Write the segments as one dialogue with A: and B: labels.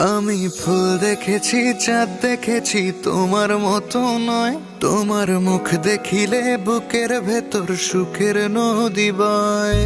A: আমি ফুল দেখেছি, চাঁদ দেখেছি, তোমার মতো নয়। তোমার মুখ দেখিলে বুকের ভেতর সুখের নদী বয়।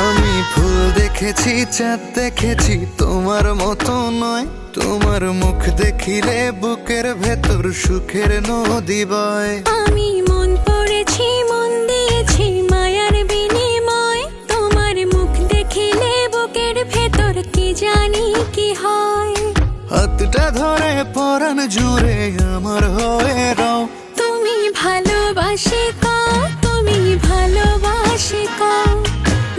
A: আমি ফুল দেখেছি, চাঁদ দেখেছি, তোমার মতো নয়। তোমার মুখ দেখিলে বুকের ভেতর সুখের নদী বয়।
B: আমি মন পড়েছি, মন দিয়েছি মায়ার বিনিময়। তোমার মুখ দেখিলে বুকের ভেতর কি জানি কি হয়।
A: হাতটা ধরে পরাণ জুড়ে আমার হয়ে রও।
B: তুমি ভালোবাসি কও, তুমি ভালোবাসি কও।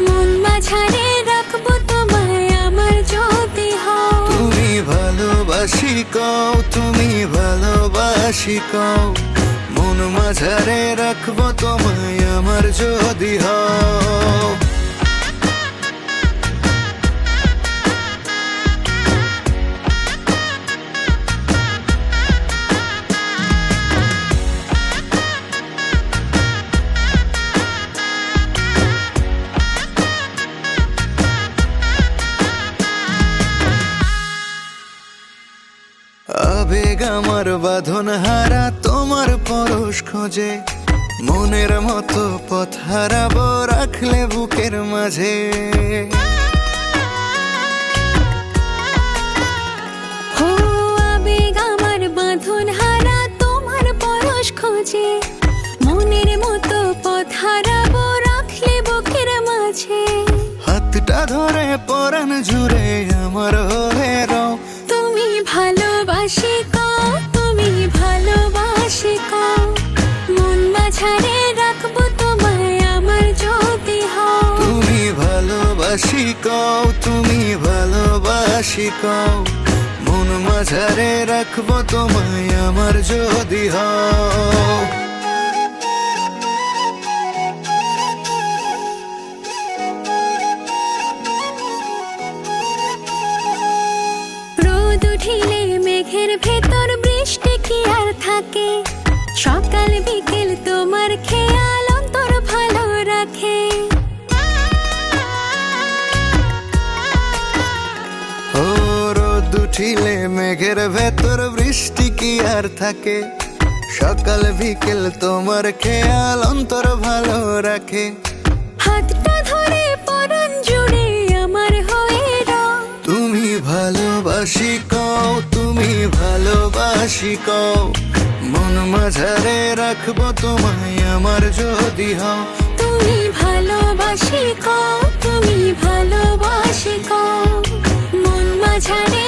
B: মন মাঝারে রাখবো তোমায় আমার যদি হও।
A: তুমি ভালোবাসি কও, তুমি ভালোবাসি কও। মন মাঝারে রাখবো তোমায় আমার যদি হও। আবেগ আমার বাঁধন হারা, তোমার পরশ খোঁজে। মনের মতো পথ হারাবো রাখলে বুকের মাঝে।
B: ও আবেগ আমার বাঁধন হারা, তোমার পরশ খোঁজে। মনের মতো পথ হারাবো রাখলে বুকের মাঝে।
A: হাতটা ধরে পরাণ জুড়ে আমার হয়ে রও।
B: তুমি ভালোবাসি কও, তুমি ভালোবাসি কও। মন মাঝারে রাখবো তোমায় আমার যদি হও।
A: তুমি ভালোবাসি কও, তুমি ভালোবাসি কও। মন মাঝারে রাখবো তোমায় আমার যদি হও।
B: রোদ উঠিলে মেঘের ভেতর বৃষ্টি কি আর থাকে। সকাল বিকেল তোমার খেয়াল অন্তর ভালো রাখে।
A: ও রোদ উঠিলে মেঘের ভেতর বৃষ্টি কি আর থাকে। সকাল বিকেল তোমার খেয়াল অন্তর ভালো রাখে।
B: হাতটা ধরে পরাণ জুড়ে আমার হয়ে রও।
A: তুমি ভালোবাসি কও, তুমি ভালোবাসি কও। মন মাঝারে রাখবো তোমায় আমার যদি হও।
B: তুমি ভালোবাসি কও, তুমি ভালোবাসি কও। মন মাঝারে